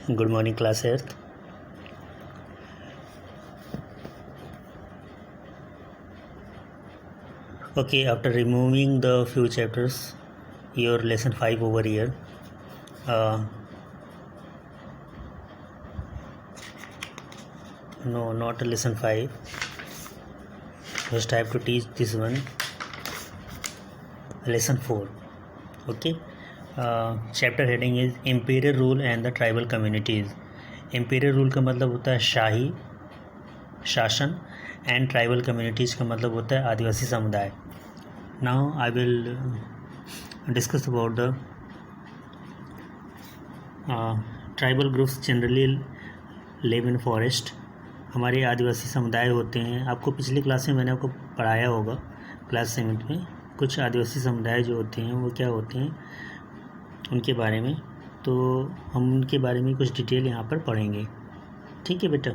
Good morning, class 8th. Okay, after removing the few chapters, your lesson 5 over here. No, not lesson 5. Just I have to teach this one. Lesson 4. Okay. Chapter heading is Imperial Rule and the Tribal Communities. Imperial Rule का मतलब होता है शाही शासन and tribal communities का मतलब होता है आदिवासी समुदाय. Now I will discuss about the tribal groups generally live in forest. हमारे आदिवासी समुदाय होते हैं. आपको पिछली क्लास में मैंने आपको पढ़ाया होगा क्लास 7 में. कुछ आदिवासी समुदाय जो होते हैं वो क्या होते हैं उनके बारे में, तो हम उनके बारे में कुछ डिटेल यहाँ पर पढ़ेंगे. ठीक है बेटा.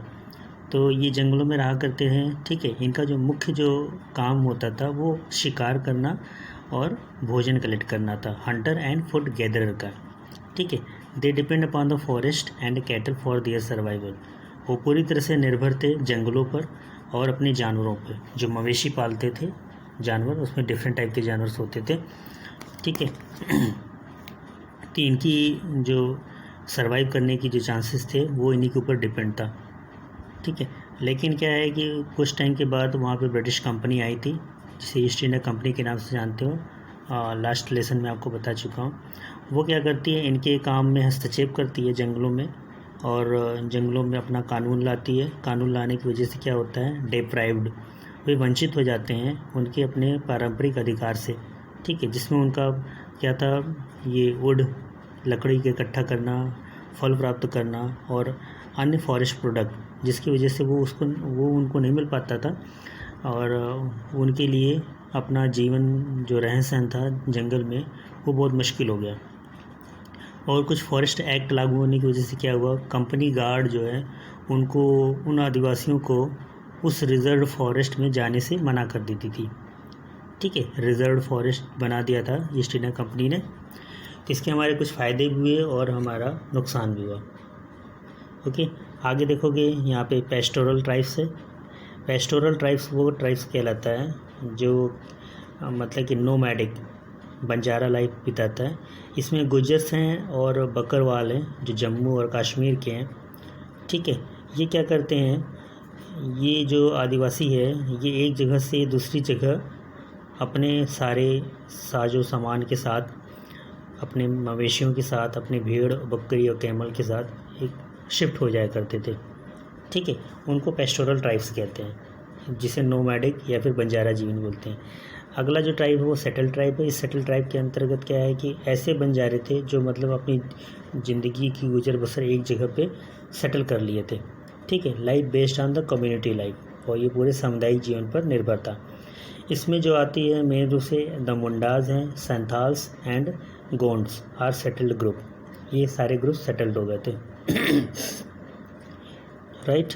तो ये जंगलों में रहा करते हैं. ठीक है. इनका जो मुख्य जो काम होता था वो शिकार करना और भोजन कलेक्ट करना था. हंटर एंड फूड गैदरर का. ठीक है. They depend upon the forest and cattle for their survival. वो पूरी तरह से निर्भर थे जंगलों पर और अपने जानवरों पर. जो मवेशी पालते थे जानवर, उसमें डिफरेंट टाइप के जानवर होते थे. ठीक है. तो इनकी जो सर्वाइव करने की जो चांसेस थे वो इन्हीं के ऊपर डिपेंड था. ठीक है. लेकिन क्या है कि कुछ टाइम के बाद वहाँ पे ब्रिटिश कंपनी आई थी जिसे ईस्ट इंडिया कंपनी के नाम से जानते हो. लास्ट लेसन में आपको बता चुका हूँ. वो क्या करती है, इनके काम में हस्तक्षेप करती है जंगलों में, और जंगलों में अपना कानून लाती है. कानून लाने की वजह से क्या होता है, डेप्राइव्ड, वे वंचित हो जाते हैं उनके अपने पारंपरिक अधिकार से. ठीक है. जिसमें उनका क्या था, ये वुड लकड़ी के इकट्ठा करना, फल प्राप्त करना और अन्य फॉरेस्ट प्रोडक्ट, जिसकी वजह से वो उनको नहीं मिल पाता था और उनके लिए अपना जीवन जो रहन सहन था जंगल में वो बहुत मुश्किल हो गया. और कुछ फॉरेस्ट एक्ट लागू होने की वजह से क्या हुआ, कंपनी गार्ड जो है उनको, उन आदिवासियों को उस रिजर्व फॉरेस्ट में जाने से मना कर देती थी. ठीक है. रिजर्व फॉरेस्ट बना दिया था ईस्ट इंडिया कंपनी ने. तो इसके हमारे कुछ फ़ायदे भी हुए और हमारा नुकसान भी हुआ. ओके. आगे देखोगे यहाँ पे पेस्टोरल ट्राइब्स है. पेस्टोरल ट्राइब्स वो ट्राइब्स कहलाता है जो मतलब कि नोमैडिक बंजारा लाइफ बिताता है. इसमें गुजर्स हैं और बकरवाल हैं जो जम्मू और कश्मीर के हैं. ठीक है. ये क्या करते हैं, ये जो आदिवासी है ये एक जगह से दूसरी जगह अपने सारे साजो सामान के साथ, अपने मवेशियों के साथ, अपने भेड़ बकरी और कैमल के साथ एक शिफ्ट हो जाया करते थे. ठीक है. उनको पेस्टोरल ट्राइब्स कहते हैं, जिसे नोमैडिक या फिर बंजारा जीवन बोलते हैं. अगला जो ट्राइब है वो सेटल ट्राइब है. इस सेटल ट्राइब के अंतर्गत क्या है कि ऐसे बंजारे थे जो मतलब अपनी ज़िंदगी की गुजर बसर एक जगह पे सेटल कर लिए थे. ठीक है. Life based on the community life, और ये पूरे सामुदायिक जीवन पर निर्भर था. इसमें जो आती है मेन रूप से द मुंडाज हैं, Santhals and Gonds are settled group. ये सारे ग्रुप सेटल्ड हो गए थे. राइट.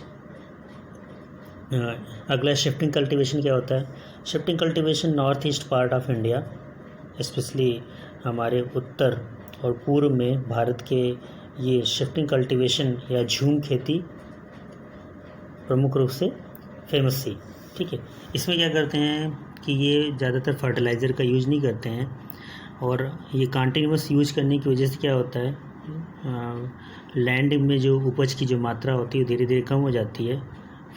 अगला शिफ्टिंग कल्टीवेशन क्या होता है. Shifting cultivation north east part of India, specially हमारे उत्तर और पूर्व में भारत के, ये शिफ्टिंग कल्टीवेशन या झूम खेती प्रमुख रूप से फेमस थी. ठीक है. इसमें क्या करते हैं कि ये ज़्यादातर फर्टिलाइज़र का यूज़ नहीं करते हैं, और ये कंटिन्यूस यूज करने की वजह से क्या होता है, लैंड में जो उपज की जो मात्रा होती है धीरे धीरे कम हो जाती है.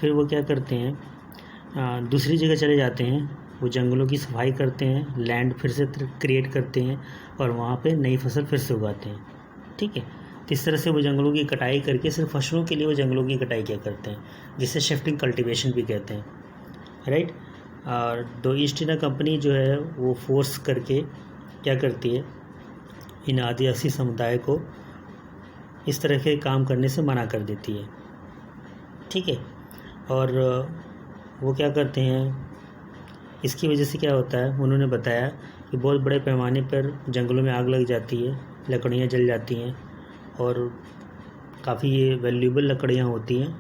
फिर वो क्या करते हैं, दूसरी जगह चले जाते हैं, वो जंगलों की सफाई करते हैं, लैंड फिर से क्रिएट करते हैं और वहाँ पे नई फसल फिर से उगाते हैं. ठीक है. तो इस तरह से वो जंगलों की कटाई करके सिर्फ फसलों के लिए वो जंगलों की कटाई क्या करते हैं, जिसे शिफ्टिंग कल्टीवेशन भी कहते हैं. राइट. और दो ईस्ट इंडिया कंपनी जो है वो फोर्स करके क्या करती है, इन आदिवासी समुदाय को इस तरह के काम करने से मना कर देती है. ठीक है. और वो क्या करते हैं, इसकी वजह से क्या होता है, उन्होंने बताया कि बहुत बड़े पैमाने पर जंगलों में आग लग जाती है, लकड़ियाँ जल जाती हैं और काफ़ी ये वैल्यूएबल लकड़ियाँ होती हैं,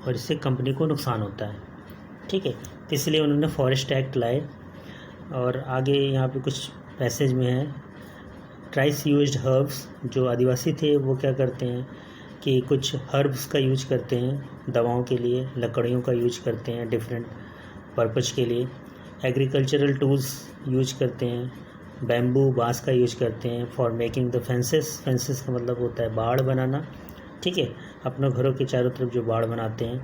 और इससे कंपनी को नुकसान होता है. ठीक है. तो इसलिए उन्होंने फॉरेस्ट एक्ट लाए. और आगे यहाँ पे कुछ पैसेज में है, ट्राइब्स यूज्ड हर्ब्स. जो आदिवासी थे वो क्या करते हैं कि कुछ हर्ब्स का यूज करते हैं दवाओं के लिए, लकड़ियों का यूज करते हैं डिफरेंट पर्पज़ के लिए, एग्रीकल्चरल टूल्स यूज करते हैं, बैम्बू बांस का यूज करते हैं for making the fences. Fences का मतलब होता है बाड़ बनाना, ठीक है, अपने घरों के चारों तरफ जो बाड़ बनाते हैं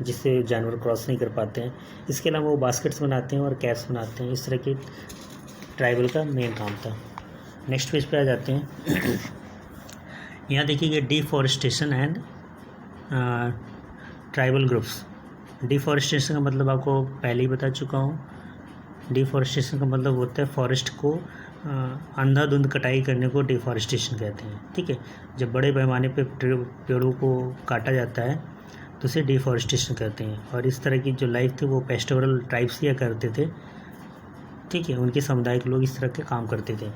जिससे जानवर क्रॉस नहीं कर पाते हैं। इसके अलावा वो बास्केट्स बनाते हैं और कैप्स बनाते हैं। इस तरह के ट्राइबल का मेन काम था। नेक्स्ट पेज पे आ जाते हैं। यहाँ देखिए deforestation and tribal groups. Deforestation का मतलब आपको पहले ही बता चुका हूँ। डिफॉरेस्टेशन का मतलब होता है फॉरेस्ट को अंधाधुंध कटाई करने को डिफॉरेस्टेशन कहते हैं, ठीक है। जब बड़े पैमाने पे पेड़ों को काटा जाता है तो उसे डिफॉरेस्टेशन कहते हैं। और इस तरह की जो लाइफ थी वो पेस्टोरल ट्राइब्स किया करते थे, ठीक है, उनके समुदाय के लोग इस तरह के काम करते थे।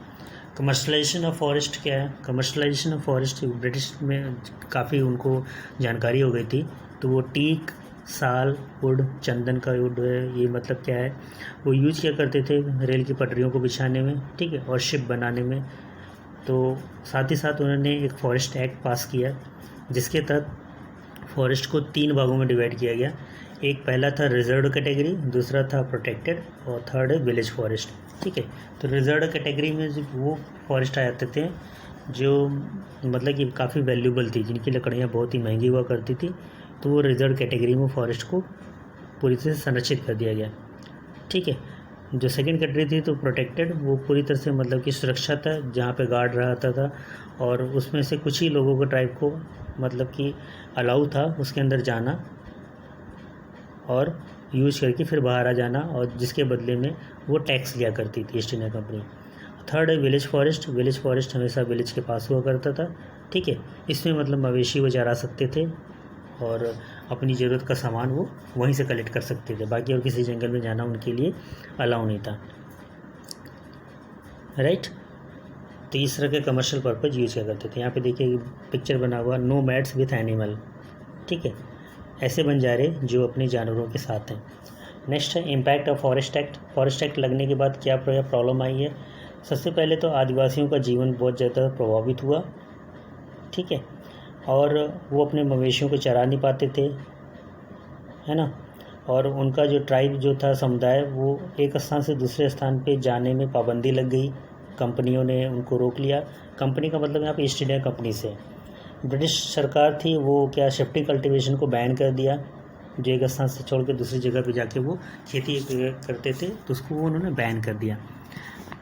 कमर्शलाइजेशन ऑफ फॉरेस्ट क्या है? कमर्शलाइजेशन ऑफ फॉरेस्ट ब्रिटिश में काफ़ी उनको जानकारी हो गई थी, तो वो टीक, साल, वुड, चंदन का वुड है, ये मतलब क्या है, वो यूज किया करते थे रेल की पटरियों को बिछाने में, ठीक है, और शिप बनाने में। तो साथ ही साथ उन्होंने एक फॉरेस्ट एक्ट पास किया जिसके तहत फॉरेस्ट को 3 भागों में डिवाइड किया गया। एक पहला था रिजर्व कैटेगरी, दूसरा था प्रोटेक्टेड और थर्ड है विलेज फॉरेस्ट, ठीक है। तो रिजर्व कैटेगरी में जो वो फॉरेस्ट आ जाते थे जो मतलब कि काफ़ी वैल्यूबल थी, जिनकी लकड़ियाँ बहुत ही महंगी हुआ करती थी, तो वो रिजर्व कैटेगरी में फॉरेस्ट को पूरी तरह से संरक्षित कर दिया गया, ठीक है। जो सेकंड कैटेगरी थी तो प्रोटेक्टेड, वो पूरी तरह से मतलब कि सुरक्षा था, जहाँ पे गार्ड रहता था और उसमें से कुछ ही लोगों को ट्राइब को मतलब कि अलाउ था उसके अंदर जाना और यूज करके फिर बाहर आ जाना, और जिसके बदले में वो टैक्स लिया करती थी ईस्ट इंडिया कंपनी। थर्ड है विलेज फॉरेस्ट। विलेज फॉरेस्ट हमेशा विलेज के पास हुआ करता था, ठीक है। इसमें मतलब मवेशी वो चरा सकते थे और अपनी ज़रूरत का सामान वो वहीं से कलेक्ट कर सकते थे, बाकी और किसी जंगल में जाना उनके लिए अलाउ नहीं था, राइट। तो इस तरह के कमर्शियल पर्पज़ यूज़ किया करते थे। यहाँ पे देखिए पिक्चर बना हुआ, नो मैट्स विथ एनिमल, ठीक है, ऐसे बंजारे जो अपने जानवरों के साथ हैं। नेक्स्ट है impact of forest act. Forest act लगने के बाद क्या प्रॉब्लम आई है? सबसे पहले तो आदिवासियों का जीवन बहुत ज़्यादा प्रभावित हुआ, ठीक है, और वो अपने मवेशियों को चरा नहीं पाते थे, है ना, और उनका जो ट्राइब जो था समुदाय, वो एक स्थान से दूसरे स्थान पे जाने में पाबंदी लग गई, कंपनियों ने उनको रोक लिया। कंपनी का मतलब यहाँ पे ईस्ट इंडिया कंपनी से, ब्रिटिश सरकार थी वो क्या शिफ्टिंग कल्टीवेशन को बैन कर दिया, जो एक स्थान से छोड़ के दूसरी जगह पे जाके वो खेती करते थे तो उसको वो उन्होंने बैन कर दिया।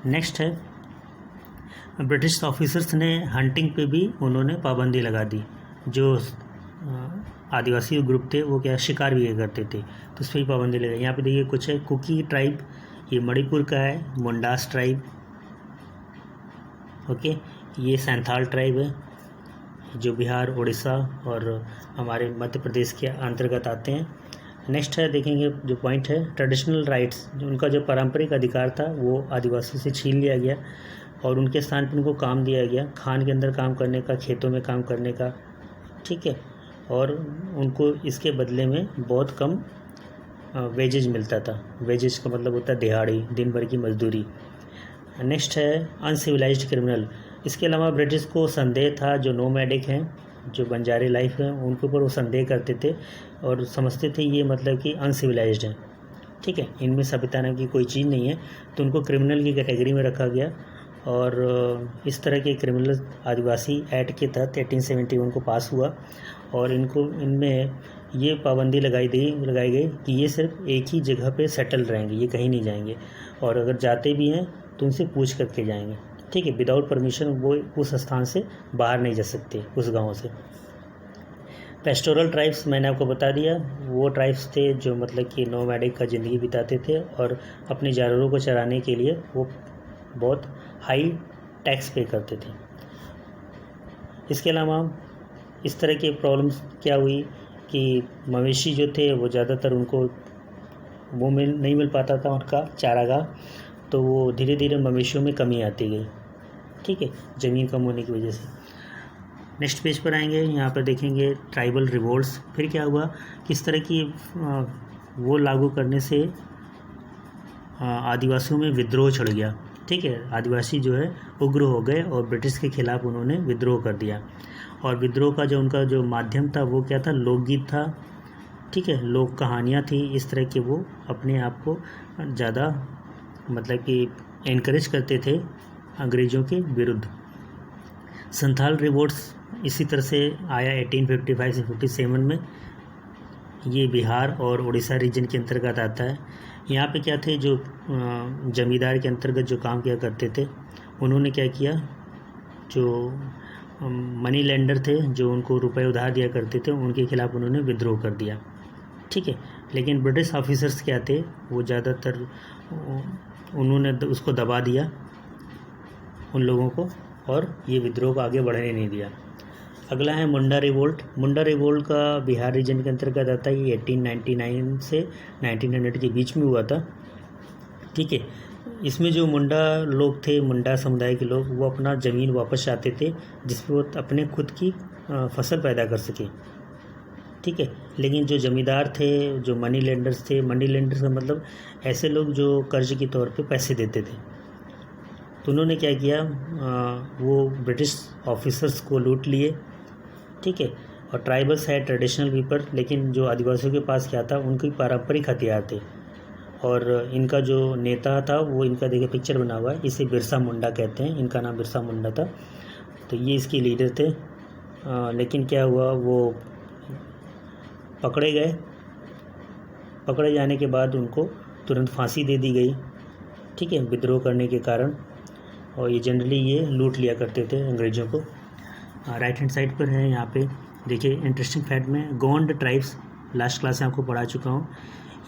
नेक्स्ट है ब्रिटिश ऑफिसर्स ने हंटिंग पे भी उन्होंने पाबंदी लगा दी। जो आदिवासी ग्रुप थे वो क्या शिकार भी करते थे तो उस पर भी पाबंदी लगाई। यहाँ पे देखिए कुछ है, कुकी ट्राइब, ये मणिपुर का है, मुंडास ट्राइब, ओके, ये सैंथाल ट्राइब है जो बिहार, उड़ीसा और हमारे मध्य प्रदेश के अंतर्गत आते हैं। नेक्स्ट है देखेंगे जो पॉइंट है ट्रेडिशनल राइट्स, जो उनका जो पारंपरिक अधिकार था वो आदिवासियों से छीन लिया गया और उनके स्थान पर उनको काम दिया गया, खान के अंदर काम करने का, खेतों में काम करने का, ठीक है, और उनको इसके बदले में बहुत कम वेजेज मिलता था। वेजेज का मतलब होता है दिहाड़ी, दिन भर की मजदूरी। नेक्स्ट है अनसिविलाइज्ड क्रिमिनल। इसके अलावा ब्रिटिश को संदेह था जो नोमैडिक हैं, जो बंजारे लाइफ हैं, उनके ऊपर वो संदेह करते थे और समझते थे ये मतलब कि अनसिविलाइज्ड हैं, ठीक है, इनमें सभ्यता नाम की कोई चीज़ नहीं है, तो उनको क्रिमिनल की कैटेगरी में रखा गया। और इस तरह के क्रिमिनल आदिवासी एक्ट के तहत 1871 को पास हुआ और इनमें ये पाबंदी लगाई गई कि ये सिर्फ एक ही जगह पे सेटल रहेंगे, ये कहीं नहीं जाएंगे, और अगर जाते भी हैं तो उनसे पूछ करके जाएंगे, ठीक है, विदाउट परमिशन वो उस स्थान से बाहर नहीं जा सकते, उस गांव से। पेस्टोरल ट्राइब्स मैंने आपको बता दिया, वो ट्राइब्स थे जो मतलब कि नोमैडिक का ज़िंदगी बिताते थे और अपने जानवरों को चराने के लिए वो बहुत हाई टैक्स पे करते थे। इसके अलावा इस तरह की प्रॉब्लम्स क्या हुई कि मवेशी जो थे वो ज़्यादातर उनको वो नहीं मिल पाता था उनका चारागाह, तो वो धीरे धीरे मवेशियों में कमी आती गई, ठीक है, ज़मीन कम होने की वजह से। नेक्स्ट पेज पर आएंगे, यहाँ पर देखेंगे ट्राइबल रिवोल्ट्स। फिर क्या हुआ, किस तरह की वो लागू करने से आदिवासियों में विद्रोह छिड़ गया, ठीक है, आदिवासी जो है उग्र हो गए और ब्रिटिश के खिलाफ उन्होंने विद्रोह कर दिया। और विद्रोह का जो उनका जो माध्यम था वो क्या था, लोकगीत था, ठीक है, लोक कहानियाँ थी। इस तरह के वो अपने आप को ज़्यादा मतलब कि एनकरेज करते थे अंग्रेज़ों के विरुद्ध। संथाल रिवोल्ट्स इसी तरह से आया 1855 से 57 में। ये बिहार और उड़ीसा रीजन के अंतर्गत आता है। यहाँ पे क्या थे, जो जमींदार के अंतर्गत जो काम किया करते थे, उन्होंने क्या किया, जो मनी लेंडर थे, जो उनको रुपए उधार दिया करते थे, उनके खिलाफ़ उन्होंने विद्रोह कर दिया, ठीक है। लेकिन ब्रिटिश ऑफिसर्स क्या थे, वो ज़्यादातर उन्होंने उसको दबा दिया उन लोगों को, और ये विद्रोह को आगे बढ़ने नहीं दिया। अगला है मुंडा रिवोल्ट। मुंडा रिवोल्ट का बिहार रीजन के अंतर्गत आता है। ये 1899 से 1900 के बीच में हुआ था, ठीक है। इसमें जो मुंडा लोग थे, मुंडा समुदाय के लोग, वो अपना ज़मीन वापस चाहते थे जिसमें वो अपने खुद की फसल पैदा कर सके, ठीक है। लेकिन जो ज़मींदार थे, जो मनी लेंडर्स थे, मनी लेंडर्स का मतलब ऐसे लोग जो कर्ज के तौर पे पैसे देते थे, तो उन्होंने क्या किया, वो ब्रिटिश ऑफिसर्स को लूट लिए, ठीक है। और ट्राइबल्स है ट्रेडिशनल पीपल, लेकिन जो आदिवासियों के पास क्या था, उनके पारंपरिक हथियार थे। और इनका जो नेता था, वो इनका देखिए पिक्चर बना हुआ है, इसे बिरसा मुंडा कहते हैं, इनका नाम बिरसा मुंडा था। तो ये इसके लीडर थे। लेकिन क्या हुआ, वो पकड़े गए। पकड़े जाने के बाद उनको तुरंत फांसी दे दी गई, ठीक है, विद्रोह करने के कारण। और ये जनरली ये लूट लिया करते थे अंग्रेज़ों को। राइट हैंड साइड पर है, यहाँ पे देखिए इंटरेस्टिंग फैक्ट में गोंड ट्राइब्स लास्ट क्लास में आपको पढ़ा चुका हूँ।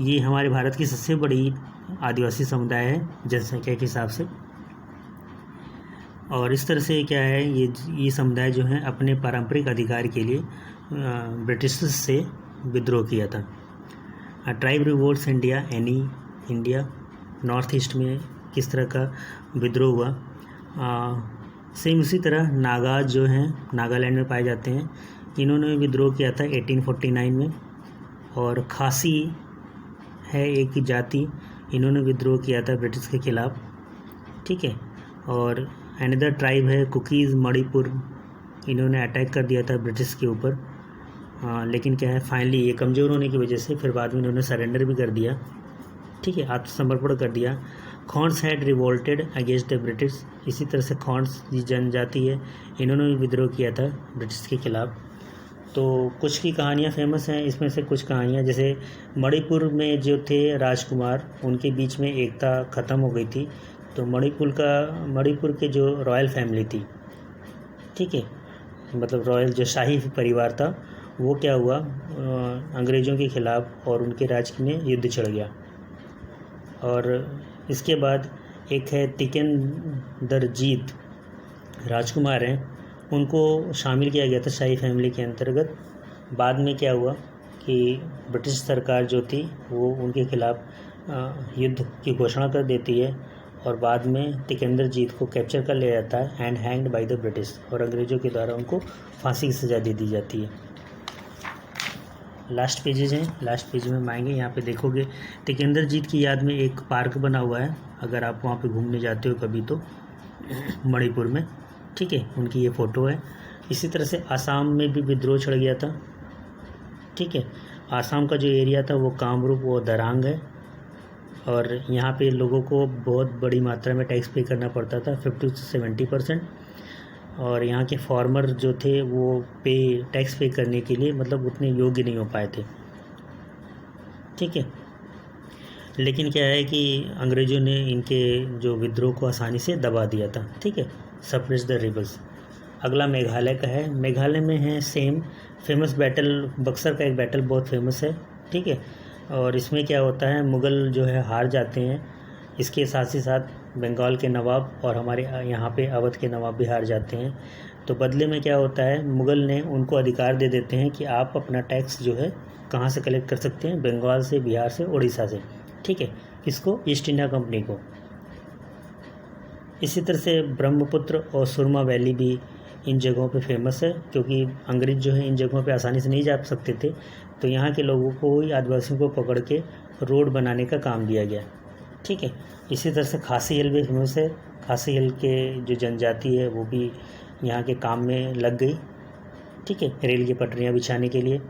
ये हमारे भारत की सबसे बड़ी आदिवासी समुदाय है जनसंख्या के हिसाब से। और इस तरह से क्या है, ये समुदाय जो है अपने पारंपरिक अधिकार के लिए ब्रिटिश से विद्रोह किया था। Tribe revolts India, India north east में किस तरह का विद्रोह हुआ। सेम उसी तरह नागाज जो हैं, नागालैंड में पाए जाते हैं, इन्होंने विद्रोह किया था 1849 में। और खासी है एक जाति, इन्होंने विद्रोह किया था ब्रिटिश के ख़िलाफ़, ठीक है। और अनदर ट्राइब है कुकीज़ मणिपुर, इन्होंने अटैक कर दिया था ब्रिटिश के ऊपर। लेकिन क्या है, फाइनली ये कमज़ोर होने की वजह से फिर बाद में इन्होंने सरेंडर भी कर दिया, ठीक है, आत्मसमर्पण कर दिया। Khans had revolted against the British, इसी तरह से खॉन्स की जनजाति है, इन्होंने भी विद्रोह किया था ब्रिटिश के ख़िलाफ़। तो कुछ की कहानियाँ फेमस हैं, इसमें से कुछ कहानियाँ, जैसे मणिपुर में जो थे राजकुमार, उनके बीच में एकता ख़त्म हो गई थी। तो मणिपुर के जो रॉयल फैमिली थी, ठीक है, मतलब रॉयल जो शाही परिवार था, वो क्या हुआ, अंग्रेज़ों के ख़िलाफ़ और उनके राज्य में युद्ध छिड़ गया। और इसके बाद एक है तिकेंदरजीत राजकुमार हैं, उनको शामिल किया गया था शाही फैमिली के अंतर्गत। बाद में क्या हुआ कि ब्रिटिश सरकार जो थी वो उनके ख़िलाफ़ युद्ध की घोषणा कर देती है, और बाद में तिकेंदरजीत को कैप्चर कर लिया जाता है and hanged by the British, और अंग्रेज़ों के द्वारा उनको फांसी की सज़ा दे दी जाती है। लास्ट पेजेज हैं, लास्ट पेज में हम आएंगे, यहाँ पे देखोगे तिकेंदरजीत की याद में एक पार्क बना हुआ है, अगर आप वहाँ पे घूमने जाते हो कभी तो मणिपुर में, ठीक है, उनकी ये फ़ोटो है। इसी तरह से आसाम में भी विद्रोह छिड़ गया था, ठीक है। आसाम का जो एरिया था वो कामरूप वो दरांग है, और यहाँ पे लोगों को बहुत बड़ी मात्रा में टैक्स पे करना पड़ता था, 50 से 70%। और यहाँ के फार्मर जो थे वो टैक्स पे करने के लिए मतलब उतने योग्य नहीं हो पाए थे, ठीक है। लेकिन क्या है कि अंग्रेज़ों ने इनके जो विद्रोह को आसानी से दबा दिया था, ठीक है, सप्रेस द रिबल्स। अगला मेघालय का है। मेघालय में है सेम फेमस बैटल, बक्सर का एक बैटल बहुत फेमस है, ठीक है। और इसमें क्या होता है, मुग़ल जो है हार जाते हैं, इसके साथ ही साथ बंगाल के नवाब और हमारे यहाँ पे अवध के नवाब भी हार जाते हैं। तो बदले में क्या होता है, मुग़ल ने उनको अधिकार दे देते हैं कि आप अपना टैक्स जो है कहाँ से कलेक्ट कर सकते हैं, बंगाल से, बिहार से, उड़ीसा से, ठीक है, किसको, ईस्ट इंडिया कंपनी को। इसी तरह से ब्रह्मपुत्र और सुरमा वैली भी इन जगहों पे फेमस है, क्योंकि अंग्रेज़ जो है इन जगहों पे आसानी से नहीं जा सकते थे, तो यहाँ के लोगों को ही, आदिवासियों को पकड़ के रोड बनाने का काम दिया गया, ठीक है। इसी तरह से खासी हिल भी फेमस है। खासी हिल के जो जनजाति है वो भी यहाँ के काम में लग गई, ठीक है, रेल की पटरियाँ बिछाने के लिए।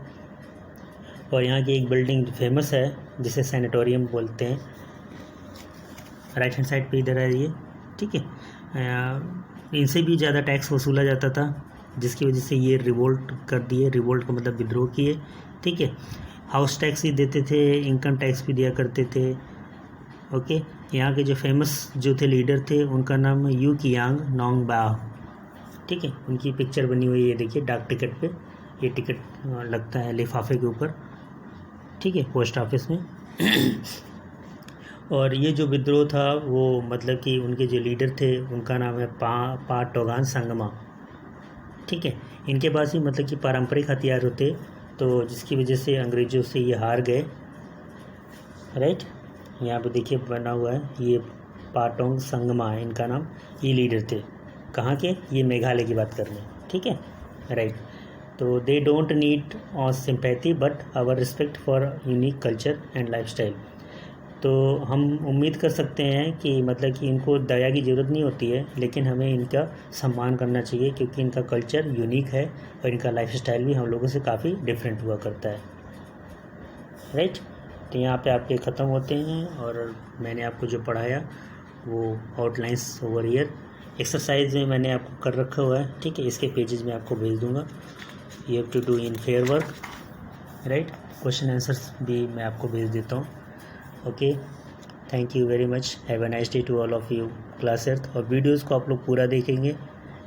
और यहाँ की एक बिल्डिंग फेमस है जिसे सैनिटोरियम बोलते हैं, राइट हैंड साइड पे इधर है ये, ठीक है। इनसे भी ज़्यादा टैक्स वसूला जाता था, जिसकी वजह से ये रिवोल्ट कर दिए, रिवोल्ट का मतलब विद्रोह किए, ठीक है। हाउस टैक्स भी देते थे, इनकम टैक्स भी दिया करते थे, ओके। यहाँ के जो फेमस जो थे लीडर थे उनका नाम यू कियांग नोंगबा, ठीक है। उनकी पिक्चर बनी हुई है, देखिए डाक टिकट पे, ये टिकट लगता है लिफाफे के ऊपर, ठीक है, पोस्ट ऑफिस में। और ये जो विद्रोह था वो मतलब कि उनके जो लीडर थे उनका नाम है पा टोगान संगमा, ठीक है। इनके पास भी मतलब कि पारंपरिक हथियार होते, तो जिसकी वजह से अंग्रेज़ों से ये हार गए, राइट। यहाँ पे देखिए बना हुआ है, ये पाटोंग संगमा है इनका नाम, ये लीडर थे, कहाँ के, ये मेघालय की बात कर रहे हैं, ठीक है, राइट। तो they don't need our sympathy but our respect for unique culture and lifestyle. तो हम उम्मीद कर सकते हैं कि मतलब कि इनको दया की ज़रूरत नहीं होती है, लेकिन हमें इनका सम्मान करना चाहिए क्योंकि इनका कल्चर यूनिक है और इनका लाइफस्टाइल भी हम लोगों से काफ़ी डिफरेंट हुआ करता है, राइट। तो यहाँ पे आपके ख़त्म होते हैं और मैंने आपको जो पढ़ाया वो आउटलाइंस ओवर ईयर एक्सरसाइज में मैंने आपको कर रखा हुआ है, ठीक है। इसके पेजेस में आपको भेज दूँगा, you have to do in fair work, right. Question answers भी मैं आपको भेज देता हूँ, okay. Thank you very much, have a nice day to all of you class earth. और वीडियोस को आप लोग पूरा देखेंगे,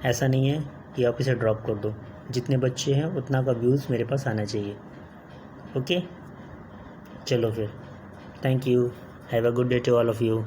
ऐसा नहीं है कि आप इसे ड्रॉप कर दो, जितने बच्चे हैं उतना का व्यूज़ मेरे पास आना चाहिए, ओके। चलो फिर, thank you, have a good day to all of you.